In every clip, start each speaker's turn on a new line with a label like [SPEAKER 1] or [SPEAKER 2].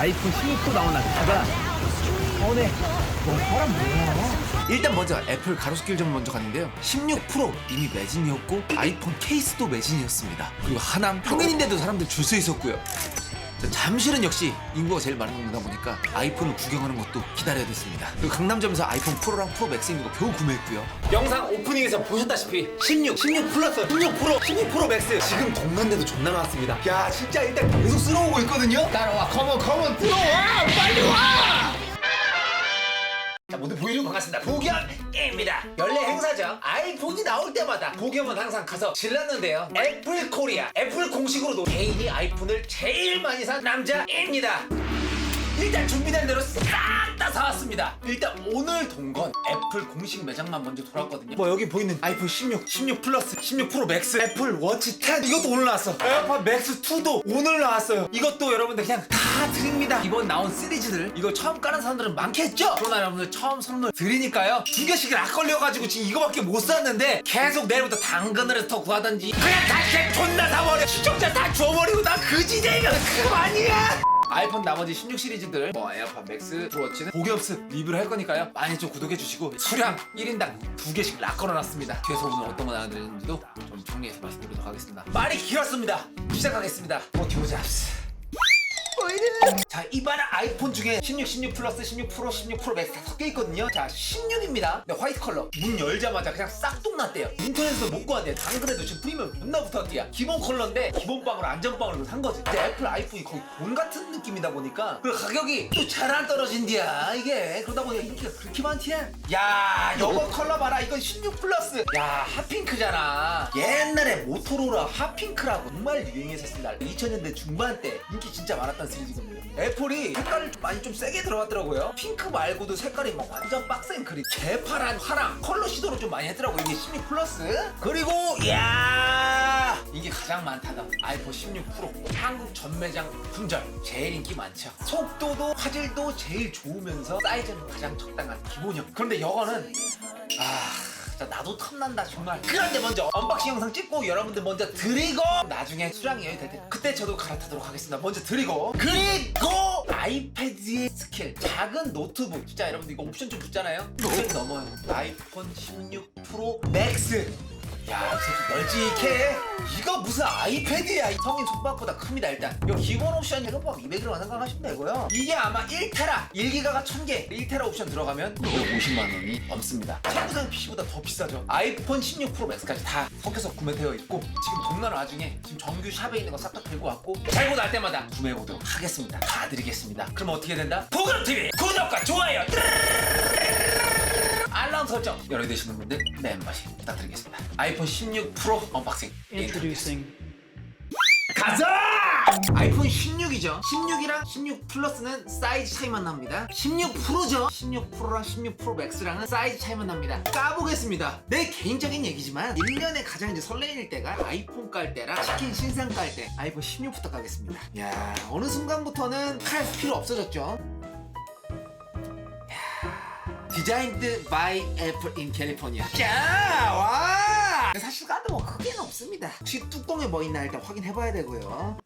[SPEAKER 1] 아이폰 16 프로 나온 날 가자. 오네. 너 사람 뭐야?
[SPEAKER 2] 일단 먼저 애플 가로수길점 먼저 갔는데요. 16 프로 이미 매진이었고 아이폰 케이스도 매진이었습니다. 그리고 하남 평일인데도 사람들 줄 서 있었고요. 자, 잠실은 역시 인구가 제일 많은 데다 보니까 아이폰을 구경하는 것도 기다려야 됐습니다. 그리고 강남점에서 아이폰 프로랑 프로 맥스 있는 거 겨우 구매했고요. 영상 오프닝에서 보셨다시피 16 플러스, 16 프로, 16 프로 맥스 지금 동난데도 존나 많습니다. 야 진짜 일단 계속 쓸어오고 있거든요. 따라와, 컴온 들어와, 빨리 와. 자, 모두 보이는 반갑습니다. 보겸입니다. 연례 행사죠. 아이폰이 나올 때마다 보겸은 항상 가서 질렀는데요. 애플 코리아, 애플 공식으로도 개인이 아이폰을 제일 많이 산 남자입니다. 일단 준비된 대로 싹 다 사왔습니다. 일단 오늘 동건 애플 공식 매장만 먼저 돌았거든요. 뭐 여기 보이는 아이폰 16, 16 플러스, 16 프로 맥스, 애플 워치 10 이것도 오늘 나왔어. 에어팟 맥스 2도 오늘 나왔어요. 이것도 여러분들 그냥 다 드립니다. 이번 나온 시리즈들 이거 처음 까는 사람들은 많겠죠? 그러나 여러분들 처음 선물 드리니까요. 2개씩 락 걸려가지고 지금 이거밖에 못 샀는데 계속 내일부터 당근을 해서 더 구하던지 그냥 다 개 존나 사버려. 시청자 다 줘버리고 나 그지 되면 그만이야. 아이폰 나머지 16 시리즈들 뭐 에어팟 맥스, 프로워치는 보겸스 리뷰를 할 거니까요. 많이 좀 구독해주시고 수량 1인당 2개씩 락 걸어놨습니다. 뒤에서 오늘 어떤 거 나눠드리는지도 좀 정리해서 말씀드리도록 하겠습니다. 말이 길었습니다. 시작하겠습니다. 포티오잡스. 자, 이번에 아이폰 중에 16, 16 플러스, 16 프로, 16 프로 맥스 다 섞여 있거든요. 자, 16입니다. 네, 화이트 컬러. 문 열자마자 그냥 싹둑났대요. 인터넷에서 못 구하대. 당근에도 지금 프리미엄 존나 붙었대요. 기본 컬러인데 기본 빵으로 안전빵으로 산 거지. 근데 애플 아이폰이 거의 돈 같은 느낌이다 보니까 그리고 가격이 또 잘 안 떨어진디야. 이게 그러다 보니까 인기가 그렇게 많디야. 야, 요거 컬러 봐라. 이건 16 플러스. 야, 핫핑크잖아. 옛날에 모토로라 핫핑크라고 정말 유행했었습니다. 2000년대 중반 때 인기 진짜 많았던 시리즈거든요. 애플이 색깔을 많이 좀 세게 들어갔더라고요. 핑크 말고도 색깔이 막 완전 빡센 그림, 개파란 화랑 컬러 시도를 좀 많이 했더라고요. 이게 16 플러스. 그리고 야, 이게 가장 많다던 아이폰 16 프로. 한국 전매장 품절 제일 인기 많죠. 속도도 화질도 제일 좋으면서 사이즈는 가장 적당한 기본형. 그런데 이거는 진짜 나도 탐난다 정말. 그런데 먼저 언박싱 영상 찍고 여러분들 먼저 드리고 나중에 수량이 여기 될 때 그때 저도 갈아타도록 하겠습니다. 먼저 드리고 그리고 아이패드의 스킬, 작은 노트북 진짜 여러분들 이거 옵션 좀 붙잖아요. 600 넘어요. 아이폰 16 프로 맥스. 야, 이 새끼 널찍해. 이거 무슨 아이패드야. 이 성인 손바닥보다 큽니다. 일단 이 기본 옵션 이거 뭐 200으로 생각하시면 되고요. 이게 아마 1테라 1기가가 1000개 1테라 옵션 들어가면 250만원이 넘습니다. 최고상 PC보다 더 비싸죠. 아이폰 16 프로 맥스까지 다 섞여서 구매되어 있고 지금 동난 와중에 지금 정규 샵에 있는 거 싹 다 들고 왔고 잘고 날 때마다 구매해보도록 하겠습니다. 다 드리겠습니다. 그럼 어떻게 된다? 보금TV 구독과 좋아요 알람 설정 열어두시는 분들 멤버십 부탁드리겠습니다. 아이폰 16 프로 언박싱
[SPEAKER 1] Introducing.
[SPEAKER 2] 가자! 아이폰 16이죠. 16이랑 16 플러스는 사이즈 차이만 납니다. 16 프로죠. 16 프로랑 16 프로 맥스랑은 사이즈 차이만 납니다. 까보겠습니다. 내 개인적인 얘기지만 1년에 가장 이제 설레일 때가 아이폰 깔 때랑 치킨 신상 깔 때 아이폰 16부터 까겠습니다. 야, 어느 순간부터는 칼 필요 없어졌죠. 디자인드 바이 애플 인 캘리포니아. 자, 와! 사실 까도 뭐 크게는 없습니다. 혹시 뚜껑에 뭐 있나 일단 확인해봐야 되고요.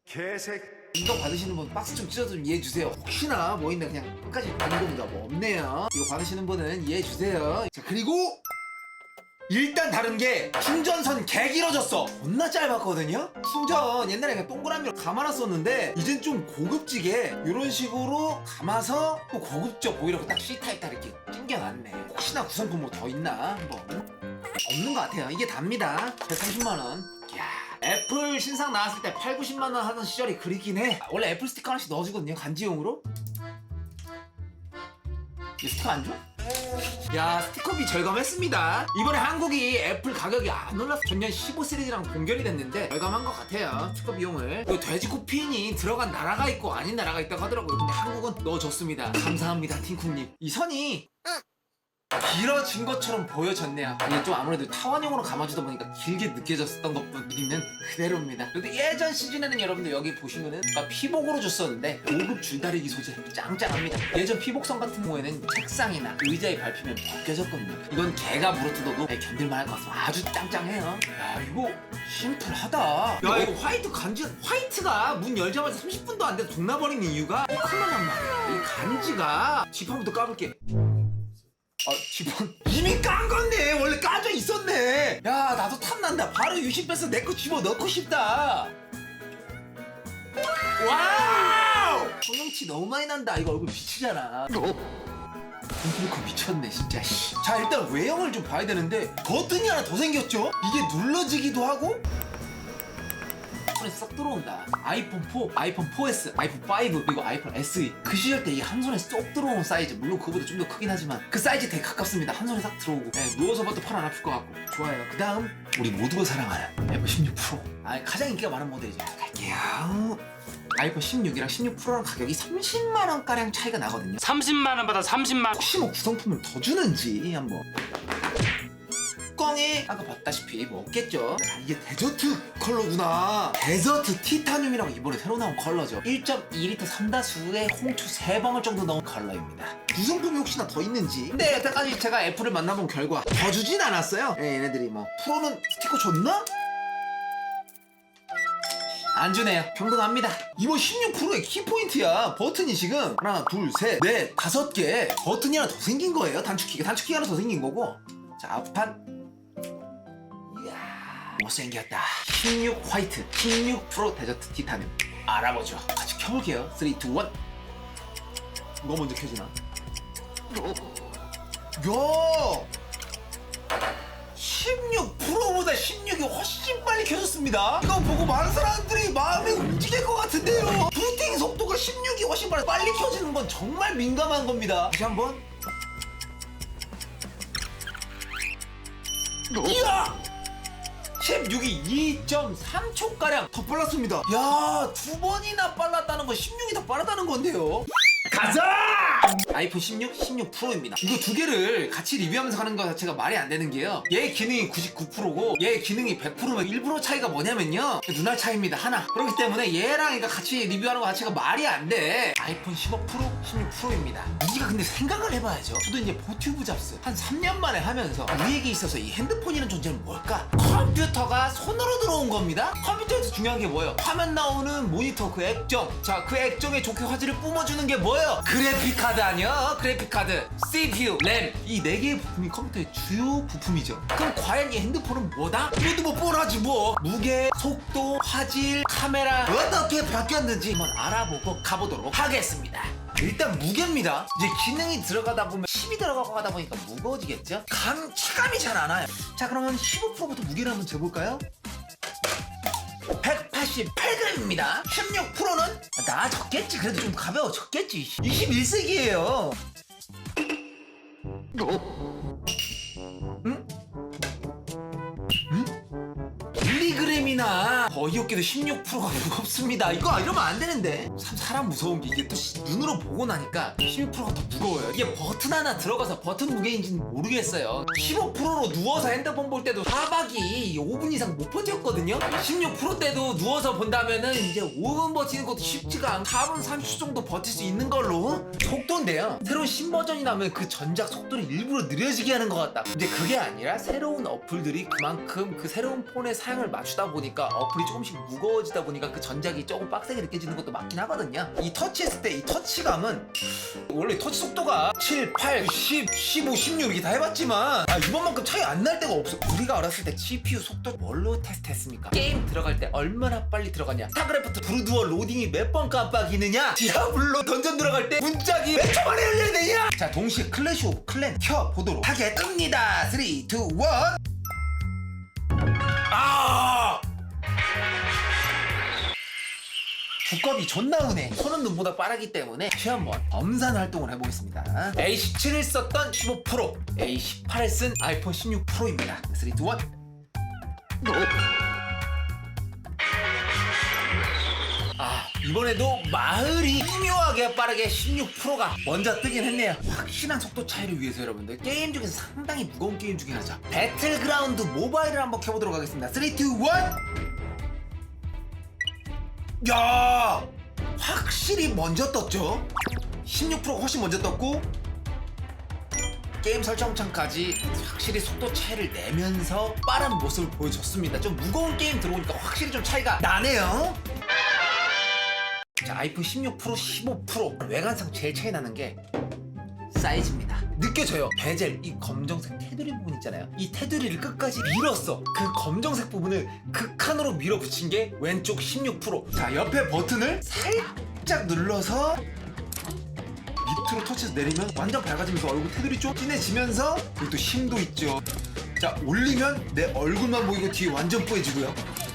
[SPEAKER 3] 개색.
[SPEAKER 2] 이거 받으시는 분 박스 좀 찢어서 좀 이해해주세요. 혹시나 뭐 있나 그냥 끝까지 가는 겁니다. 뭐 없네요. 이거 받으시는 분은 이해해주세요. 자, 그리고 일단 다른 게 충전선 개 길어졌어. 존나 짧았거든요. 충전 옛날에 그냥 동그라미로 감아놨었는데 이젠 좀 고급지게 이런 식으로 감아서 또 고급져 보이려고 딱 C타입 딱 이렇게 찡겨놨네. 혹시나 구성품 뭐 더 있나 한번. 없는 것 같아요. 이게 답니다. 130만원. 이야, 애플 신상 나왔을 때 8, 90만원 하던 시절이 그리긴 해. 원래 애플 스티커 하나씩 넣어주거든요. 간지용으로. 이 스티커 안 줘? 야, 스티커비 절감했습니다. 이번에 한국이 애플 가격이 안 올라서 전년 15 시리즈랑 동결이 됐는데 절감한 것 같아요. 스티커 비용을. 또 돼지코 핀이 들어간 나라가 있고 아닌 나라가 있다고 하더라고요. 근데 한국은 넣어줬습니다. 감사합니다, 팀쿡님. 이 선이 길어진 것처럼 보여졌네요. 이게 좀 아무래도 타원형으로 감아주다 보니까 길게 느껴졌었던 것뿐이는 그대로입니다. 그래도 예전 시즌에는 여러분들 여기 보시면은 피복으로 줬었는데 고급 줄다리기 소재 짱짱합니다. 예전 피복선 같은 경우에는 책상이나 의자에 밟히면 벗겨졌거든요. 이건 개가 물어뜯어도 견딜만 할 것 같습니다. 아주 짱짱해요. 야 이거 심플하다. 야 이거 화이트 간지 화이트가 문 열자마자 30분도 안 돼서 동나버리는 이유가 큰일 난 말이야. 이 간지가 지팡부터 까볼게. 지팡 이미 깐 건데 원래 까져 있었네. 야 나도 탐난다. 바로 유심 빼서 내 거 집어 넣고 싶다. 와우 성형치 너무 많이 난다. 이거 얼굴 비치잖아. 컴퓨터 미쳤네 진짜. 자 일단 외형을 좀 봐야 되는데 버튼이 하나 더 생겼죠. 이게 눌러지기도 하고 손에 싹 들어온다. 아이폰 4, 아이폰 4S, 아이폰 5 그리고 아이폰 SE 그 시절 때 이게 한 손에 쏙 들어오는 사이즈. 물론 그거보다 좀 더 크긴 하지만 그 사이즈 되게 가깝습니다. 한 손에 싹 들어오고 누워서 봐도 팔 안 아플 것 같고 좋아요. 그 다음 우리 모두가 사랑하는 아이폰 16 프로. 아이폰 인기가 많은 모델이죠. 갈게요. 아이폰 16이랑 16 프로랑 가격이 30만원가량 차이가 나거든요.
[SPEAKER 4] 30만원보다 30만.
[SPEAKER 2] 혹시 뭐 구성품을 더 주는지 한번. 꽝에 아까 봤다시피 뭐 없겠죠. 자, 이게 데저트 컬러구나. 데저트 티타늄이라고 이번에 새로 나온 컬러죠. 1.2리터 3다수에 홍초 3방울 정도 넣은 컬러입니다. 구성품이 혹시나 더 있는지. 근데 여태까지 제가 애플을 만나본 결과 더 주진 않았어요. 얘네들이 뭐 프로는 스티커 줬나? 안 주네요. 평등합니다. 이번 16 프로의 키포인트야. 버튼이 지금 하나, 둘, 셋, 넷, 5개 버튼이 하나 더 생긴 거예요. 단축키가 하나 더 생긴 거고. 자, 앞판. 이야, 못생겼다. 16 화이트, 16 프로 데저트 티타늄. 알아보죠. 같이 켜볼게요. 3, 2, 1. 이거 먼저 켜지나? 야! 16 프로보다 16이 훨씬 빨리 켜졌습니다. 이거 보고 많은 사람들이 마음이 움직일 것 같은데요. 부팅 속도가 16이 훨씬 빨리 켜지는 건 정말 민감한 겁니다. 다시 한번. 이야! 16이 2.3초가량 더 빨랐습니다. 야, 2번이나 빨랐다는 건 16이 더 빠르다는 건데요. 가자! 아이폰 16, 16 프로입니다. 이거 두 개를 같이 리뷰하면서 하는 거 자체가 말이 안 되는 게요. 얘 기능이 99%고 얘 기능이 100%면 1% 차이가 뭐냐면요. 눈알 차이입니다. 하나. 그렇기 때문에 얘랑 이거 같이 리뷰하는 거 자체가 말이 안 돼. 아이폰 15 프로, 16 프로입니다. 우리가 근데 생각을 해봐야죠. 저도 이제 보튜브 잡스 한 3년 만에 하면서 우리에게 있어서 이 핸드폰이라는 존재는 뭘까? 컴퓨터가 손으로 들어온 겁니다. 컴퓨터에서 중요한 게 뭐예요? 화면 나오는 모니터 그 액정. 자, 그 액정에 좋게 화질을 뿜어주는 게 뭐예요? 그래픽카드 아니야? 그래픽카드, CPU, 램. 이 4개의 부품이 컴퓨터의 주요 부품이죠. 그럼 과연 이 핸드폰은 뭐다? 모두 뭐 뻔하지 뭐. 무게, 속도, 화질, 카메라 어떻게 바뀌었는지 한번 알아보고 가보도록 하겠습니다. 일단 무게입니다. 이제 기능이 들어가다 보면 칩이 들어가고 하다 보니까 무거워지겠죠? 체감이 잘 안 와요. 자, 그러면 15%부터 무게를 한번 재볼까요? 188g입니다. 16 프로는 나 적겠지. 그래도 좀 가벼워졌겠지. 21세기예요. 응? 1g이나 어이없게도 16%가 무겁습니다. 이거 이러면 안 되는데. 참 사람 무서운 게 이게 또 눈으로 보고 나니까 16%가 더 무거워요. 이게 버튼 하나 들어가서 버튼 무게인지는 모르겠어요. 15%로 누워서 핸드폰 볼 때도 4박이 5분 이상 못 버텼거든요. 16 프로 때도 누워서 본다면은 이제 5분 버티는 것도 쉽지가 않고 4분 30초 정도 버틸 수 있는 걸로. 속도인데요. 새로운 신버전이 나오면 그 전작 속도를 일부러 느려지게 하는 것 같다. 근데 그게 아니라 새로운 어플들이 그만큼 그 새로운 폰의 사양을 맞추다 보니까 어플이 조금씩 무거워지다 보니까 그 전작이 조금 빡세게 느껴지는 것도 맞긴 하거든요. 이 터치했을 때 이 터치감은 원래 터치 속도가 7, 8, 10, 15, 16 이렇게 다 해봤지만 이번만큼 차이 안 날 때가 없어. 우리가 어렸을 때 CPU 속도 뭘로 테스트했습니까? 게임 들어갈 때 얼마나 빨리 들어가냐, 스타크래프트 브루드워 로딩이 몇 번 깜빡이느냐, 디아블로 던전 들어갈 때 문짝이 몇 초 만에 열려야 되냐. 자, 동시에 클래시 오브 클랜 켜보도록 하겠습니다. 3, 2, 1. 두껍이 존나 우네. 손은 눈보다 빠르기 때문에 다시 한번 엄산 활동을 해보겠습니다. A17을 썼던 15 프로, A18을 쓴 아이폰 16 프로입니다. 3, 2, 1. 이번에도 마을이 미묘하게 빠르게 16%가 먼저 뜨긴 했네요. 확실한 속도 차이를 위해서 여러분들 게임 중에서 상당히 무거운 게임 중에 하나죠. 배틀그라운드 모바일을 한번 켜보도록 하겠습니다. 3, 2, 1. 야, 확실히 먼저 떴죠. 16%가 훨씬 먼저 떴고 게임 설정창까지 확실히 속도 차이를 내면서 빠른 모습을 보여줬습니다. 좀 무거운 게임 들어오니까 확실히 좀 차이가 나네요. 자, 아이폰 16 프로, 15 프로 외관상 제일 차이 나는 게 사이즈입니다. 느껴져요. 베젤, 이 검정색 테두리 부분 있잖아요. 이 테두리를 끝까지 밀었어. 그 검정색 부분을 극한으로 밀어붙인 게 왼쪽 16 프로. 자, 옆에 버튼을 살짝 눌러서 밑으로 터치해서 내리면 완전 밝아지면서 얼굴 테두리 좀 진해지면서 그리고 또 힘도 있죠. 자, 올리면 내 얼굴만 보이고 뒤에 완전 뿌해지고요.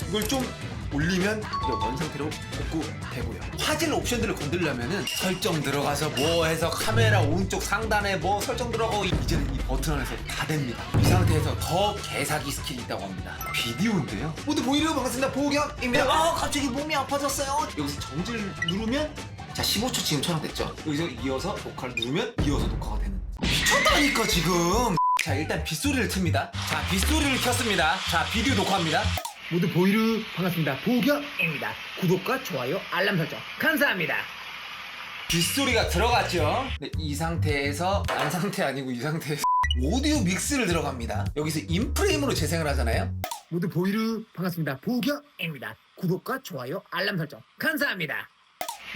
[SPEAKER 2] 이걸 좀 올리면 이제 원상태로 복구되고요. 화질 옵션들을 건드리려면은 설정 들어가서 뭐 해서 카메라 오른쪽 상단에 뭐 설정 들어가고 이제는 이 버튼 안에서 다 됩니다. 이 상태에서 더 개사기 스킬이 있다고 합니다. 비디오인데요. 모두 보이려 반갑습니다. 보경입니다. 갑자기 몸이 아파졌어요. 여기서 정지를 누르면 자, 15초 지금 촬영됐죠? 여기서 이어서 녹화를 누르면 이어서 녹화가 되는. 미쳤다니까 지금. 자, 일단 빗소리를 틉니다. 자, 빗소리를 켰습니다. 자, 비디오 녹화합니다.
[SPEAKER 1] 모두 보이르 반갑습니다. 보경입니다. 구독과 좋아요, 알람 설정 감사합니다.
[SPEAKER 2] 빗소리가 들어갔죠? 네, 이 상태에서 안 상태 아니고 이 상태에서 오디오 믹스를 들어갑니다. 여기서 인프레임으로 재생을 하잖아요.
[SPEAKER 1] 모두 보이르 반갑습니다. 보경입니다. 구독과 좋아요, 알람 설정 감사합니다.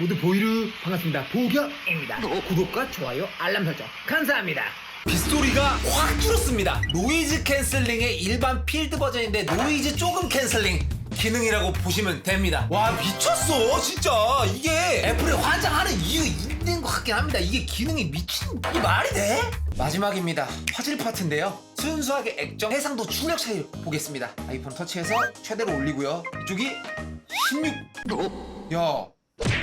[SPEAKER 1] 모두 보이르 반갑습니다. 보경입니다. 구독과 좋아요, 알람 설정 감사합니다.
[SPEAKER 2] 빗소리가 확 줄었습니다. 노이즈 캔슬링의 일반 필드 버전인데 노이즈 조금 캔슬링 기능이라고 보시면 됩니다. 와, 미쳤어 진짜. 이게 애플이 환장하는 이유 있는 것 같긴 합니다. 이게 기능이 미친, 이게 말이 돼? 마지막입니다. 화질 파트인데요. 순수하게 액정 해상도 출력 차이를 보겠습니다. 아이폰 터치해서 최대로 올리고요. 이쪽이 16. 야,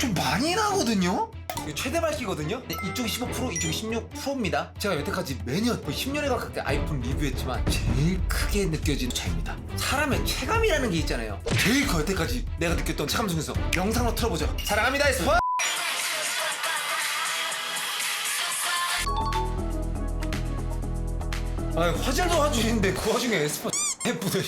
[SPEAKER 2] 좀 많이 나거든요? 이거 최대 밝기거든요? 이쪽이 15%, 이쪽이 16%입니다. 제가 여태까지 매년 거의 10년에 가깝게 아이폰 리뷰했지만 제일 크게 느껴지는 차이입니다. 사람의 체감이라는 게 있잖아요. 제일 커, 여태까지 내가 느꼈던 체감 중에서. 영상으로 틀어보죠. 사랑합니다, 에스파! 화질도 화질인데 그 와중에 에스파 예쁘네.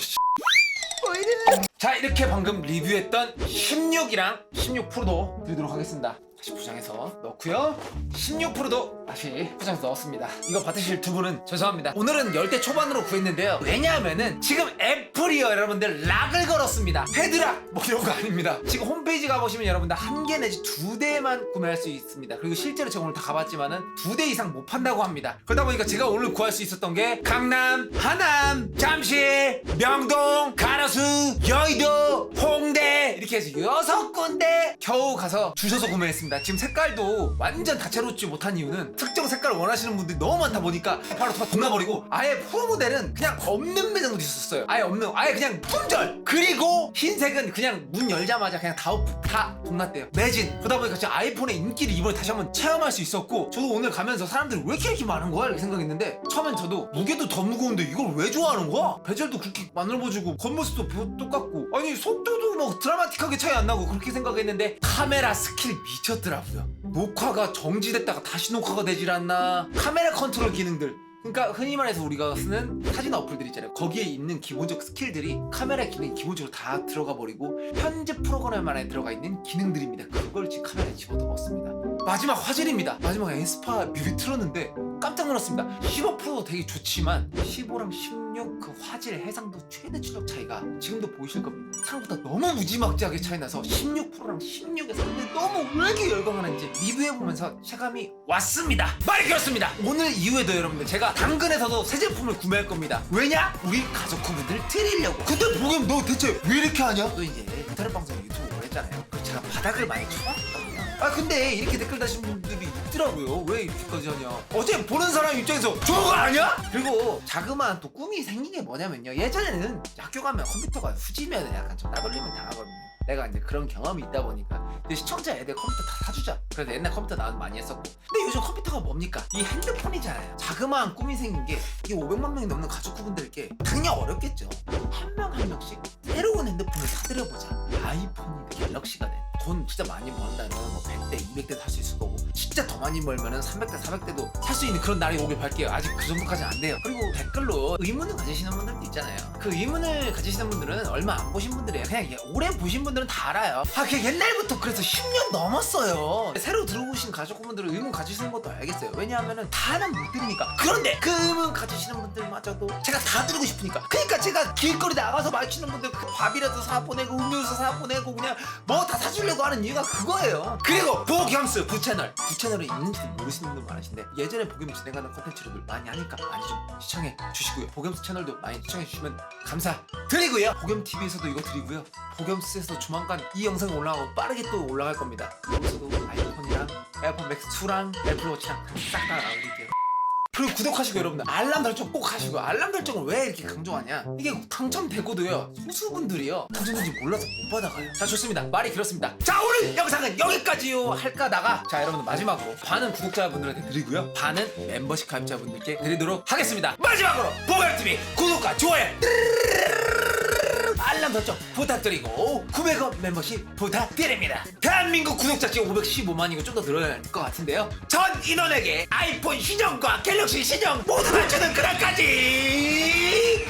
[SPEAKER 2] 자, 이렇게 방금 리뷰했던 16이랑 16%도 드리도록 하겠습니다. 다시 포장해서 넣고요. 16%도 다시 포장해서 넣었습니다. 이거 받으실 두 분은 죄송합니다. 오늘은 10대 초반으로 구했는데요. 왜냐하면은 지금 애플이요, 여러분들 락을 걸었습니다. 헤드락 뭐 이런 거 아닙니다. 지금 홈페이지 가보시면 여러분들 1개 내지 2대만 구매할 수 있습니다. 그리고 실제로 제가 오늘 다 가봤지만은 2대 이상 못 판다고 합니다. 그러다 보니까 제가 오늘 구할 수 있었던 게 강남, 하남, 잠실, 명동, 가로수, 여의도, 홍대 이렇게 해서 6군데 겨우 가서 주셔서 구매했습니다. 지금 색깔도 완전 다채롭지 못한 이유는 특정 색깔을 원하시는 분들이 너무 많다 보니까 바로 다 동나버리고 아예 프로 모델은 그냥 없는 매장도 있었어요. 아예 없는, 아예 그냥 품절. 그리고 흰색은 그냥 문 열자마자 그냥 다 동났대요. 매진. 그러다 보니까 진짜 아이폰의 인기를 이번에 다시 한번 체험할 수 있었고, 저도 오늘 가면서 사람들이 왜 이렇게 많은 거야? 이렇게 생각했는데 처음엔 저도 무게도 더 무거운데 이걸 왜 좋아하는 거야? 베젤도 그렇게 만들어보지고 겉모습도 똑같고 아니 속도도 뭐 드라마틱하게 차이 안 나고 그렇게 생각했는데 카메라 스킬 미쳤더라고요. 녹화가 정지됐다가 다시 녹화가 되질 않나, 카메라 컨트롤 기능들, 그러니까 흔히 말해서 우리가 쓰는 사진 어플들 있잖아요. 거기에 있는 기본적 스킬들이 카메라 기능이 기본적으로 다 들어가 버리고 편집 프로그램 안에 들어가 있는 기능들입니다. 그걸 지금 카메라에 집어넣었습니다. 마지막 화질입니다. 마지막에 에스파 뮤비 틀었는데 깜짝 놀랐습니다. 15%도 되게 좋지만 15랑 16 그 화질 해상도 최대 출력 차이가 지금도 보이실 겁니다. 생각보다 너무 무지막지하게 차이 나서 16%랑 16의 사람들이 너무 왜 이렇게 열광하는지 리뷰해보면서 체감이 왔습니다. 말이 길었습니다. 오늘 이후에도 여러분들 제가 당근에서도 새 제품을 구매할 겁니다. 왜냐? 우리 가족분들 드리려고. 근데 보겸 너 대체 왜 이렇게 하냐? 또 이제 인터넷 방송 유튜브 오래 했잖아요. 그래서 제가 바닥을 많이 쳐봤거든요. 근데 이렇게 댓글 다신 분들이 있더라고요. 왜 이렇게까지 하냐. 어제 보는 사람 입장에서 저거 아니야? 그리고 자그마한 또 꿈이 생긴 게 뭐냐면요. 예전에는 학교 가면 컴퓨터가 후지면 약간 좀 따돌림을 당하거든요. 내가 이제 그런 경험이 있다 보니까 이제 시청자 애들 컴퓨터 다 사주자. 그래서 옛날 컴퓨터 나도 많이 했었고. 근데 요즘 컴퓨터가 뭡니까? 이 핸드폰이잖아요. 자그마한 꿈이 생긴 게 이게 500만 명이 넘는 가족분들께 당연히 어렵겠죠. 한 명 한 명씩 새로운 핸드폰을 사드려보자. 아이폰이 갤럭시가 돼. 돈 진짜 많이 번다면 뭐 100대, 200대 살 수 있을 거고, 진짜 더 많이 벌면은 300대, 400대도 살 수 있는 그런 날이 오길 바랄게요. 아직 그 정도까지는 안 돼요. 그리고 댓글로 의문을 가지시는 분들도 있잖아요. 그 의문을 가지시는 분들은 얼마 안 보신 분들이에요. 그냥 오래 보신 분들은 다 알아요. 그냥 옛날부터 그래서 10년 넘었어요. 새로 들어오신 가족분들은 의문 가지시는 것도 알겠어요. 왜냐하면은 다는 못 드리니까. 그런데 그 의문 가지시는 분들마저도 제가 다 드리고 싶으니까. 그러니까 제가 길거리 나가서 마주치는 분들 그 밥이라도 사보내고 음료수 사보내고 그냥 뭐 다 사주려고 하는 이유가 그거예요. 그리고 보겸스 부채널에 있는지도 모르시는 분들 많으신데, 예전에 보겸 진행하는 컨텐츠를 많이 하니까 많이 좀 시청해 주시고요. 보겸스 채널도 많이 시청해 주시면 감사드리고요. 보겸TV에서도 이거 드리고요. 보겸스에서 조만간 이 영상이 올라가고 빠르게 또 올라갈 겁니다. 여기서도 아이폰이랑 에어팟 맥스 2랑 애플워치랑 싹 다 나와드릴게요. 그리고 구독하시고 여러분들 알람 설정 꼭 하시고. 알람 설정을 왜 이렇게 강조하냐, 이게 당첨되고도요 소수분들이요 당첨된지 몰라서 못 받아가요. 자, 좋습니다. 말이 길었습니다. 자, 오늘 영상은 여기까지요 할까다가, 자 여러분들 마지막으로 반은 구독자분들한테 드리고요, 반은 멤버십 가입자분들께 드리도록 하겠습니다. 마지막으로 보겸TV 구독과 좋아요 알람 설정 부탁드리고 900원 멤버십 부탁드립니다. 대한민국 구독자 지금 515만이고 좀 더 늘어야 할 것 같은데요. 전 인원에게 아이폰 신형과 갤럭시 신형 모두 다 주는 그날까지